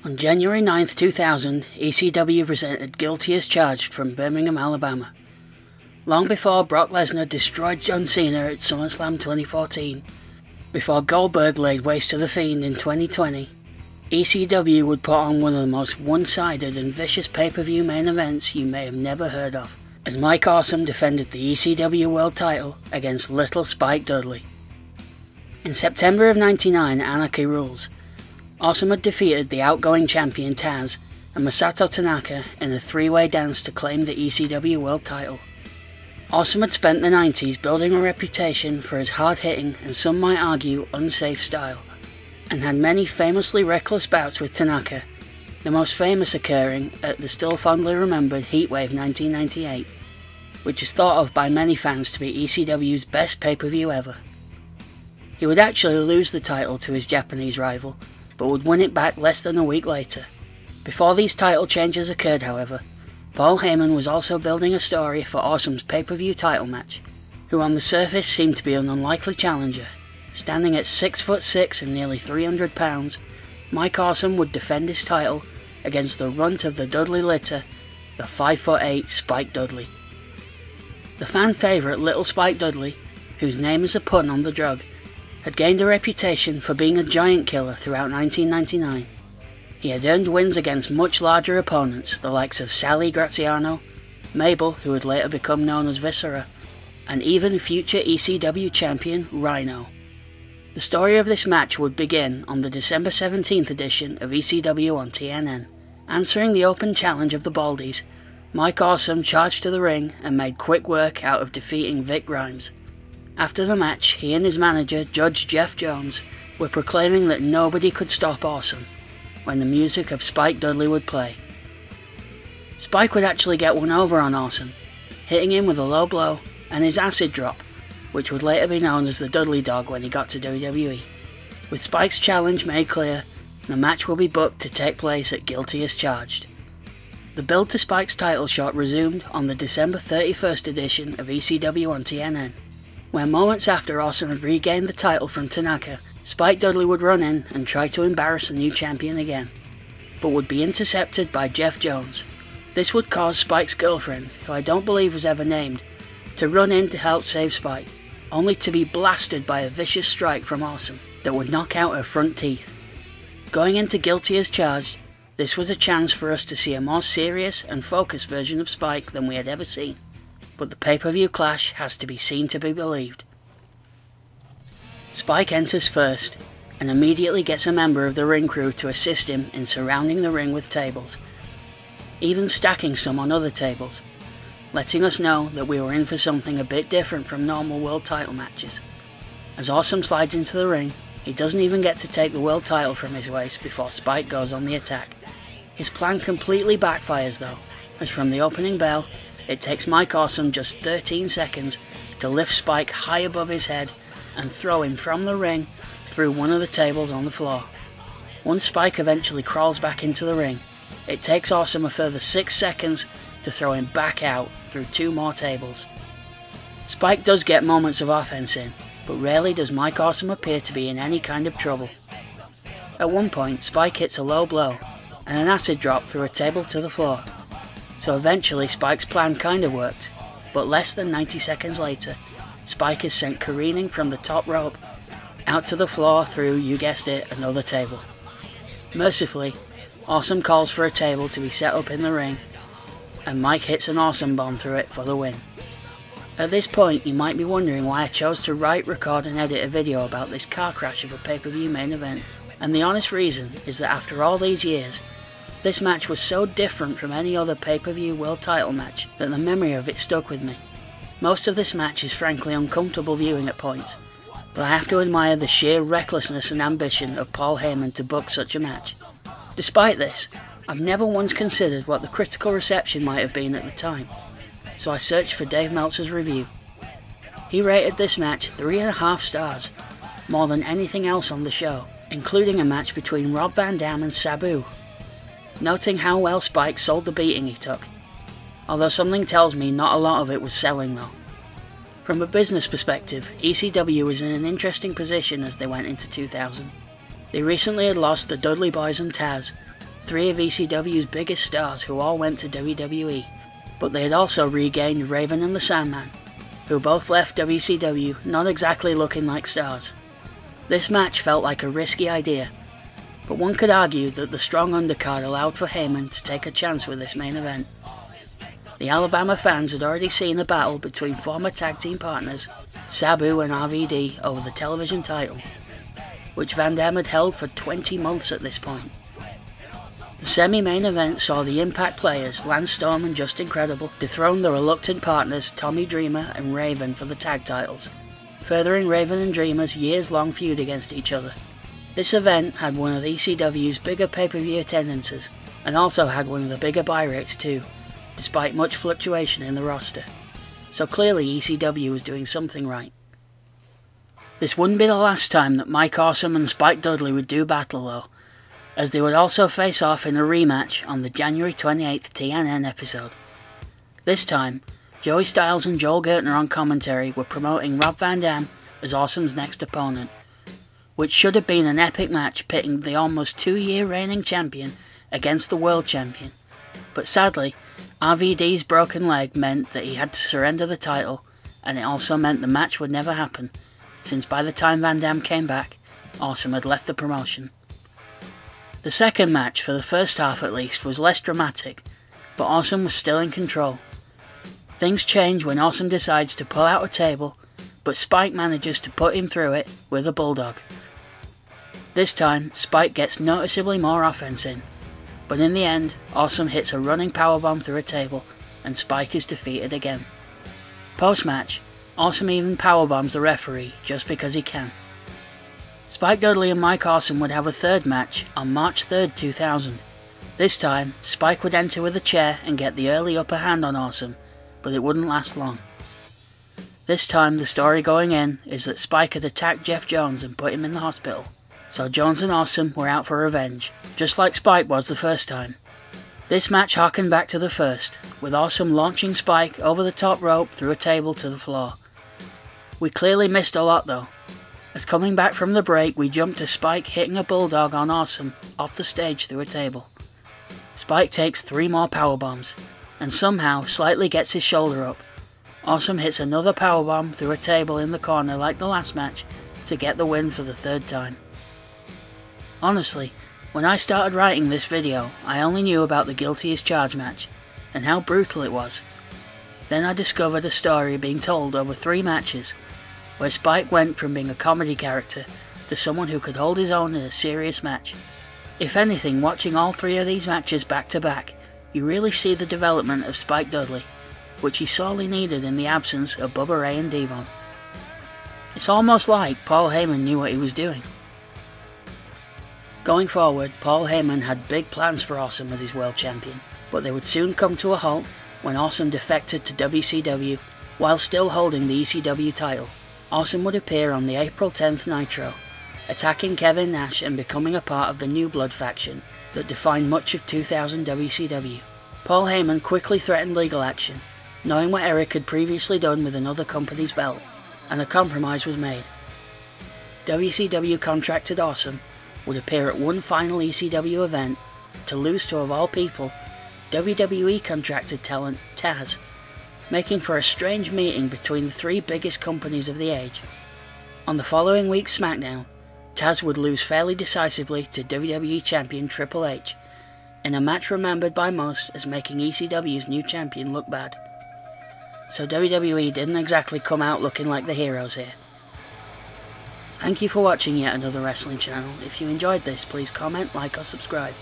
On January 9th, 2000, ECW presented Guilty as Charged from Birmingham, Alabama. Long before Brock Lesnar destroyed John Cena at SummerSlam 2014, before Goldberg laid waste to The Fiend in 2020, ECW would put on one of the most one-sided and vicious pay-per-view main events you may have never heard of, as Mike Awesome defended the ECW World title against Little Spike Dudley. In September of '99, Anarchy Rules, Awesome had defeated the outgoing champion Taz and Masato Tanaka in a three-way dance to claim the ECW World title. Awesome had spent the 90s building a reputation for his hard-hitting and some might argue unsafe style, and had many famously reckless bouts with Tanaka, the most famous occurring at the still fondly remembered Heatwave 1998, which is thought of by many fans to be ECW's best pay-per-view ever. He would actually lose the title to his Japanese rival, but would win it back less than a week later. Before these title changes occurred, however, Paul Heyman was also building a story for Awesome's pay-per-view title match, who on the surface seemed to be an unlikely challenger. Standing at 6'6" and nearly 300 pounds, Mike Awesome would defend his title against the runt of the Dudley litter, the 5'8" Spike Dudley. The fan favourite Little Spike Dudley, whose name is a pun on the drug, had gained a reputation for being a giant killer throughout 1999. He had earned wins against much larger opponents, the likes of Sally Graziano, Mabel, who would later become known as Viscera, and even future ECW champion Rhino. The story of this match would begin on the December 17th edition of ECW on TNN. Answering the open challenge of the Baldies, Mike Awesome charged to the ring and made quick work out of defeating Vic Grimes. After the match, he and his manager, Judge Jeff Jones, were proclaiming that nobody could stop Awesome when the music of Spike Dudley would play. Spike would actually get one over on Awesome, hitting him with a low blow and his acid drop, which would later be known as the Dudley Dog when he got to WWE. With Spike's challenge made clear, the match will be booked to take place at Guilty as Charged. The build to Spike's title shot resumed on the December 31st edition of ECW on TNN, where moments after Awesome had regained the title from Tanaka, Spike Dudley would run in and try to embarrass the new champion again, but would be intercepted by Jeff Jones. This would cause Spike's girlfriend, who I don't believe was ever named, to run in to help save Spike, only to be blasted by a vicious strike from Awesome that would knock out her front teeth. Going into Guilty as Charged, this was a chance for us to see a more serious and focused version of Spike than we had ever seen, but the pay-per-view clash has to be seen to be believed. Spike enters first, and immediately gets a member of the ring crew to assist him in surrounding the ring with tables, even stacking some on other tables, letting us know that we were in for something a bit different from normal world title matches. As Awesome slides into the ring, he doesn't even get to take the world title from his waist before Spike goes on the attack. His plan completely backfires though, as from the opening bell, it takes Mike Awesome just 13 seconds to lift Spike high above his head and throw him from the ring through one of the tables on the floor. Once Spike eventually crawls back into the ring, it takes Awesome a further 6 seconds to throw him back out through 2 more tables. Spike does get moments of offense in, but rarely does Mike Awesome appear to be in any kind of trouble. At one point, Spike hits a low blow and an acid drop through a table to the floor, so eventually Spike's plan kinda worked, but less than 90 seconds later, Spike is sent careening from the top rope out to the floor through, you guessed it, another table. Mercifully, Awesome calls for a table to be set up in the ring, and Mike hits an Awesome bomb through it for the win. At this point, you might be wondering why I chose to write, record and edit a video about this car crash of a pay-per-view main event, and the honest reason is that after all these years, this match was so different from any other pay-per-view world title match that the memory of it stuck with me. Most of this match is frankly uncomfortable viewing at points, but I have to admire the sheer recklessness and ambition of Paul Heyman to book such a match. Despite this, I've never once considered what the critical reception might have been at the time, so I searched for Dave Meltzer's review. He rated this match 3.5 stars, more than anything else on the show, including a match between Rob Van Dam and Sabu, noting how well Spike sold the beating he took, although something tells me not a lot of it was selling though. From a business perspective, ECW was in an interesting position as they went into 2000. They recently had lost the Dudley Boys and Taz, 3 of ECW's biggest stars who all went to WWE, but they had also regained Raven and the Sandman, who both left WCW not exactly looking like stars. This match felt like a risky idea, but one could argue that the strong undercard allowed for Heyman to take a chance with this main event. The Alabama fans had already seen a battle between former tag team partners Sabu and RVD over the television title, which Van Dam had held for 20 months at this point. The semi-main event saw the Impact players Lance Storm and Just Incredible dethrone the reluctant partners Tommy Dreamer and Raven for the tag titles, furthering Raven and Dreamer's years-long feud against each other. This event had one of ECW's bigger pay-per-view attendances, and also had one of the bigger buy rates too, despite much fluctuation in the roster. So clearly ECW was doing something right. This wouldn't be the last time that Mike Awesome and Spike Dudley would do battle though, as they would also face off in a rematch on the January 28th TNN episode. This time, Joey Styles and Joel Gertner on commentary were promoting Rob Van Dam as Awesome's next opponent, which should have been an epic match pitting the almost 2-year reigning champion against the world champion. But sadly, RVD's broken leg meant that he had to surrender the title, and it also meant the match would never happen, since by the time Van Dam came back, Awesome had left the promotion. The second match, for the first half at least, was less dramatic, but Awesome was still in control. Things change when Awesome decides to pull out a table, but Spike manages to put him through it with a bulldog. This time, Spike gets noticeably more offense in, but in the end, Awesome hits a running powerbomb through a table, and Spike is defeated again. Post-match, Awesome even powerbombs the referee just because he can. Spike Dudley and Mike Awesome would have a third match on March 3rd, 2000. This time, Spike would enter with a chair and get the early upper hand on Awesome, but it wouldn't last long. This time, the story going in is that Spike had attacked Jeff Jones and put him in the hospital. So Jones and Awesome were out for revenge, just like Spike was the first time. This match harkened back to the first, with Awesome launching Spike over the top rope through a table to the floor. We clearly missed a lot though, as coming back from the break we jumped to Spike hitting a bulldog on Awesome off the stage through a table. Spike takes 3 more powerbombs, and somehow slightly gets his shoulder up. Awesome hits another powerbomb through a table in the corner like the last match to get the win for the 3rd time. Honestly, when I started writing this video, I only knew about the Guilty as Charged match, and how brutal it was. Then I discovered a story being told over 3 matches, where Spike went from being a comedy character to someone who could hold his own in a serious match. If anything, watching all 3 of these matches back to back, you really see the development of Spike Dudley, which he sorely needed in the absence of Bubba Ray and Devon. It's almost like Paul Heyman knew what he was doing. Going forward, Paul Heyman had big plans for Awesome as his world champion, but they would soon come to a halt when Awesome defected to WCW while still holding the ECW title. Awesome would appear on the April 10th Nitro, attacking Kevin Nash and becoming a part of the New Blood faction that defined much of 2000 WCW. Paul Heyman quickly threatened legal action, knowing what Eric had previously done with another company's belt, and a compromise was made. WCW contracted Awesome would appear at one final ECW event to lose to, of all people, WWE contracted talent Taz, making for a strange meeting between the 3 biggest companies of the age. On the following week's SmackDown, Taz would lose fairly decisively to WWE Champion Triple H, in a match remembered by most as making ECW's new champion look bad. So WWE didn't exactly come out looking like the heroes here. Thank you for watching yet another wrestling channel. If you enjoyed this, please comment, like or subscribe.